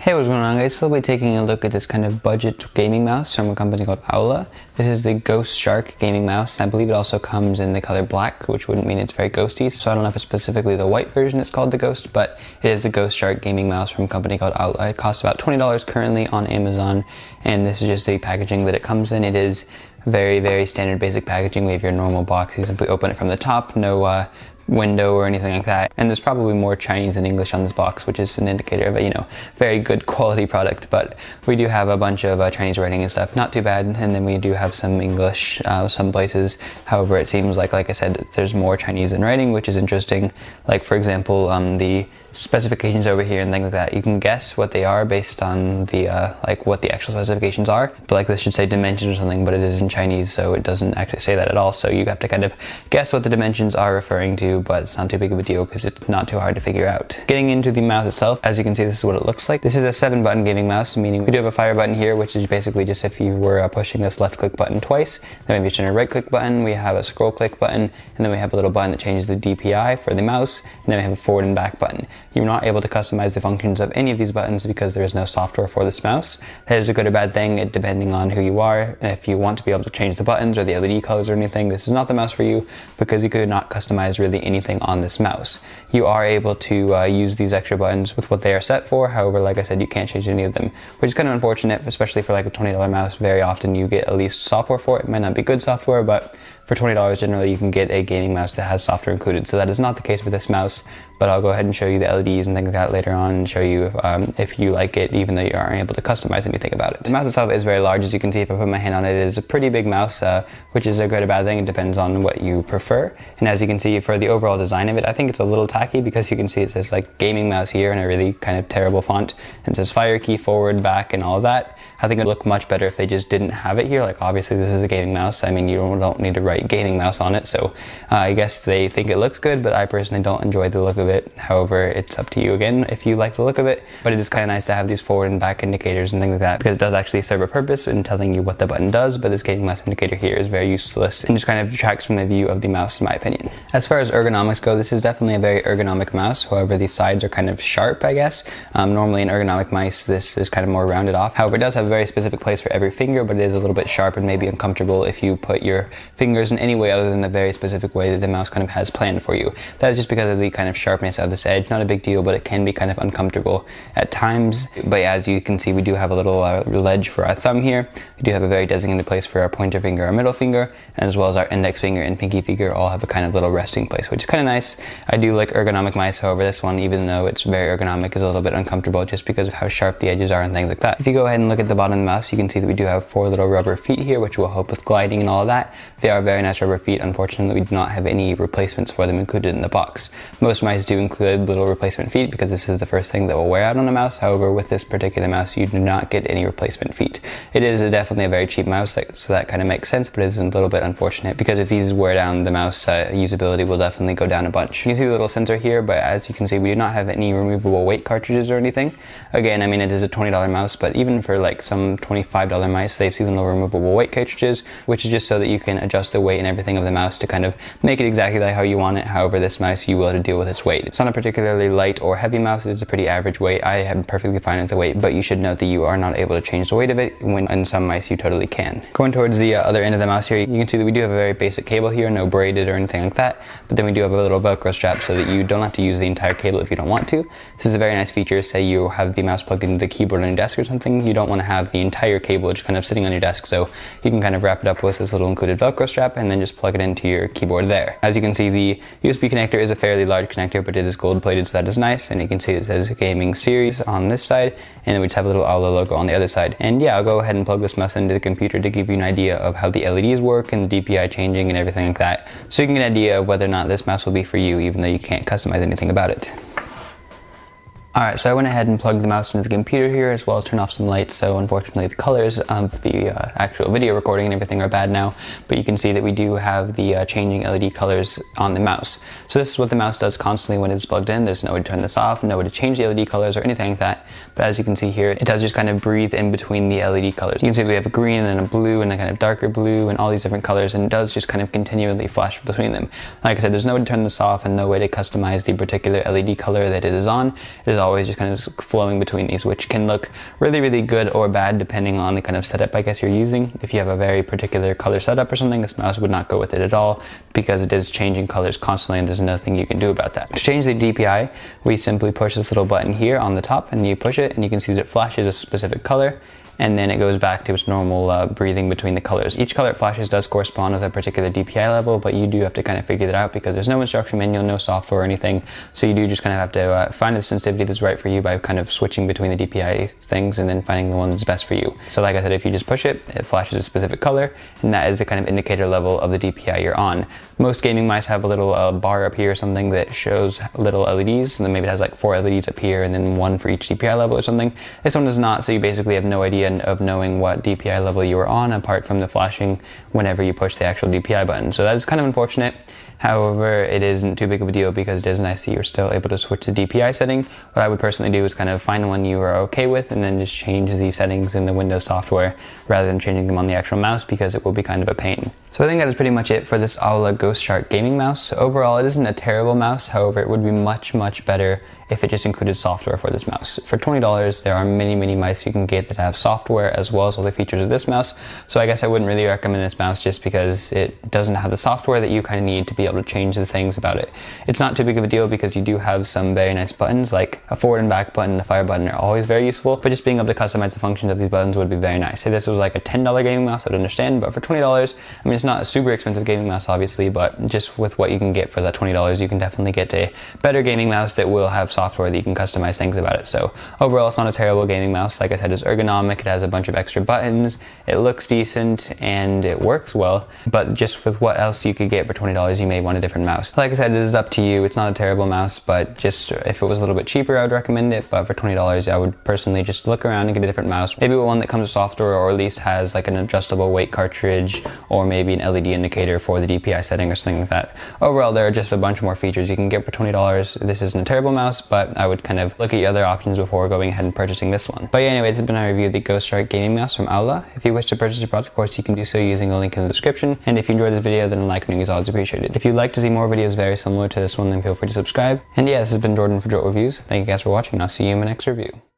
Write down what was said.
Hey, what's going on, guys? So we'll be taking a look at this kind of budget gaming mouse from a company called Aula. This is the Ghost Shark gaming mouse, and I believe it also comes in the color black, which wouldn't mean it's very ghosty, so I don't know if it's specifically the white version that's called the Ghost, but it is the Ghost Shark gaming mouse from a company called Aula. It costs about $20 currently on Amazon, and this is just the packaging that it comes in. It is very, very standard basic packaging. We have your normal box. You simply open it from the top, no window or anything like that, and there's probably more Chinese than English on this box, which is an indicator of a very good quality product. But we do have a bunch of Chinese writing and stuff, not too bad, and then we do have some English some places. However, it seems like I said, there's more Chinese than writing, which is interesting. Like, for example, the specifications over here and things like that, you can guess what they are based on the what the actual specifications are, but like this should say dimensions or something, but it is in Chinese, so it doesn't actually say that at all, so you have to kind of guess what the dimensions are referring to, but it's not too big of a deal because it's not too hard to figure out. Getting into the mouse itself, as you can see, this is what it looks like. This is a 7-button gaming mouse, meaning we do have a fire button here, which is basically just if you were pushing this left click button twice, then we've a right click button, we have a scroll click button, and then we have a little button that changes the DPI for the mouse, and then we have a forward and back button. You're not able to customize the functions of any of these buttons because there is no software for this mouse. That is a good or bad thing, depending on who you are. If you want to be able to change the buttons or the LED colors or anything, this is not the mouse for you because you could not customize really anything on this mouse. You are able to use these extra buttons with what they are set for. However, like I said, you can't change any of them, which is kind of unfortunate, especially for like a $20 mouse. Very often you get at least software for it. It might not be good software, but for $20 generally you can get a gaming mouse that has software included. So that is not the case with this mouse, but I'll go ahead and show you the LEDs and things like that later on and show you if you like it, even though you aren't able to customize anything about it. The mouse itself is very large. As you can see, if I put my hand on it, it is a pretty big mouse, which is a good or bad thing. It depends on what you prefer. And as you can see, for the overall design of it, I think it's a little tacky because you can see it says like gaming mouse here in a really kind of terrible font, and it says fire key, forward, back, and all of that. I think it would look much better if they just didn't have it here. Like, obviously this is a gaming mouse. I mean, you don't need to write gaming mouse on it, so I guess they think it looks good, but I personally don't enjoy the look of it. However, it's up to you again if you like the look of it, but it is kind of nice to have these forward and back indicators and things like that because it does actually serve a purpose in telling you what the button does, but this gaming mouse indicator here is very useless and just kind of detracts from the view of the mouse, in my opinion. As far as ergonomics go, this is definitely a very ergonomic mouse. However, these sides are kind of sharp, I guess. Normally in ergonomic mice, this is kind of more rounded off. However, it does have a very specific place for every finger, but it is a little bit sharp and maybe uncomfortable if you put your fingers in any way other than the very specific way that the mouse kind of has planned for you. That is just because of the kind of sharpness of this edge. Not a big deal, but it can be kind of uncomfortable at times. But as you can see, we do have a little ledge for our thumb here. We do have a very designated place for our pointer finger, our middle finger, and as well as our index finger and pinky finger all have a kind of little resting place, which is kind of nice. I do like ergonomic mice. However, this one, even though it's very ergonomic, is a little bit uncomfortable just because of how sharp the edges are and things like that. If you go ahead and look at the bottom of the mouse, you can see that we do have 4 little rubber feet here, which will help with gliding and all of that. They are very nice rubber feet. Unfortunately, we do not have any replacements for them included in the box. Most mice do include little replacement feet because this is the first thing that will wear out on a mouse. However, with this particular mouse, you do not get any replacement feet. It is definitely a very cheap mouse, so that kind of makes sense, but it is a little bit unfortunate because if these wear down, the mouse usability will definitely go down a bunch. You can see the little sensor here, but as you can see, we do not have any removable weight cartridges or anything. Again, I mean, it is a $20 mouse, but even for like some $25 mice, they've seen the removable weight cartridges, which is just so that you can adjust the weight and everything of the mouse to kind of make it exactly like how you want it. However, this mouse, you will have to deal with its weight. It's not a particularly light or heavy mouse. It's a pretty average weight. I am perfectly fine with the weight, but you should note that you are not able to change the weight of it, when in some mice you totally can. Going towards the other end of the mouse here, you can see that we do have a very basic cable here, no braided or anything like that, but then we do have a little Velcro strap so that you don't have to use the entire cable if you don't want to. This is a very nice feature. Say you have the mouse plugged into the keyboard on your desk or something, you don't want to have the entire cable just kind of sitting on your desk, so you can kind of wrap it up with this little included Velcro strap and then just plug it into your keyboard there. As you can see, the USB connector is a fairly large connector, but it is gold plated, so that is nice, and you can see it says Gaming Series on this side, and then we just have a little Aula logo on the other side. And yeah, I'll go ahead and plug this mouse into the computer to give you an idea of how the LEDs work and the DPI changing and everything like that, so you can get an idea of whether or not this mouse will be for you, even though you can't customize anything about it. Alright, so I went ahead and plugged the mouse into the computer here, as well as turned off some lights, so unfortunately the colors of the actual video recording and everything are bad now, but you can see that we do have the changing LED colors on the mouse. So this is what the mouse does constantly when it's plugged in. There's no way to turn this off, no way to change the LED colors or anything like that, but as you can see here, it does just kind of breathe in between the LED colors. You can see we have a green and then a blue and a kind of darker blue and all these different colors, and it does just kind of continually flash between them. Like I said, there's no way to turn this off and no way to customize the particular LED color that it is on. It is always always just kind of flowing between these, which can look really, really good or bad depending on the kind of setup I guess you're using. If you have a very particular color setup or something, this mouse would not go with it at all because it is changing colors constantly and there's nothing you can do about that. To change the DPI, we simply push this little button here on the top and you push it and you can see that it flashes a specific color, and then it goes back to its normal breathing between the colors. Each color it flashes does correspond with a particular DPI level, but you do have to kind of figure that out because there's no instruction manual, no software or anything. So you do just kind of have to find the sensitivity that's right for you by kind of switching between the DPI things and then finding the one that's best for you. So like I said, if you just push it, it flashes a specific color, and that is the kind of indicator level of the DPI you're on. Most gaming mice have a little bar up here or something that shows little LEDs, and then maybe it has like 4 LEDs up here and then 1 for each DPI level or something. This one does not, so you basically have no idea of knowing what DPI level you are on apart from the flashing whenever you push the actual DPI button. So that is kind of unfortunate. However, it isn't too big of a deal because it is nice that you're still able to switch the DPI setting. What I would personally do is kind of find one you are okay with and then just change the settings in the Windows software rather than changing them on the actual mouse because it will be kind of a pain. So I think that is pretty much it for this Aula Ghost Shark gaming mouse. So overall, it isn't a terrible mouse. However, it would be much, much better if it just included software for this mouse. For $20, there are many, many mice you can get that have software as well as all the features of this mouse. So I guess I wouldn't really recommend this mouse just because it doesn't have the software that you kind of need to be able to change the things about it. It's not too big of a deal because you do have some very nice buttons, like a forward and back button and a fire button are always very useful, but just being able to customize the functions of these buttons would be very nice. Say this was like a $10 gaming mouse, I'd understand, but for $20, I mean, it's not a super expensive gaming mouse obviously, but just with what you can get for that $20, you can definitely get a better gaming mouse that will have software that you can customize things about it. So overall, it's not a terrible gaming mouse. Like I said, it's ergonomic, it has a bunch of extra buttons, it looks decent, and it works well, but just with what else you could get for $20, you may want a different mouse. Like I said, it is up to you. It's not a terrible mouse, but just if it was a little bit cheaper, I would recommend it, but for $20, I would personally just look around and get a different mouse. Maybe one that comes with software or at least has like an adjustable weight cartridge or maybe an LED indicator for the DPI setting or something like that. Overall, there are just a bunch more features you can get for $20. This isn't a terrible mouse, but I would kind of look at your other options before going ahead and purchasing this one. But yeah, anyways, this has been a review of the Ghost Shark gaming mouse from Aula. If you wish to purchase the product, of course, you can do so using the link in the description. And if you enjoyed this video, then a like is always appreciated. If you'd like to see more videos very similar to this one, then feel free to subscribe. And yeah, this has been Jordan for Jolt Reviews. Thank you guys for watching, and I'll see you in my next review.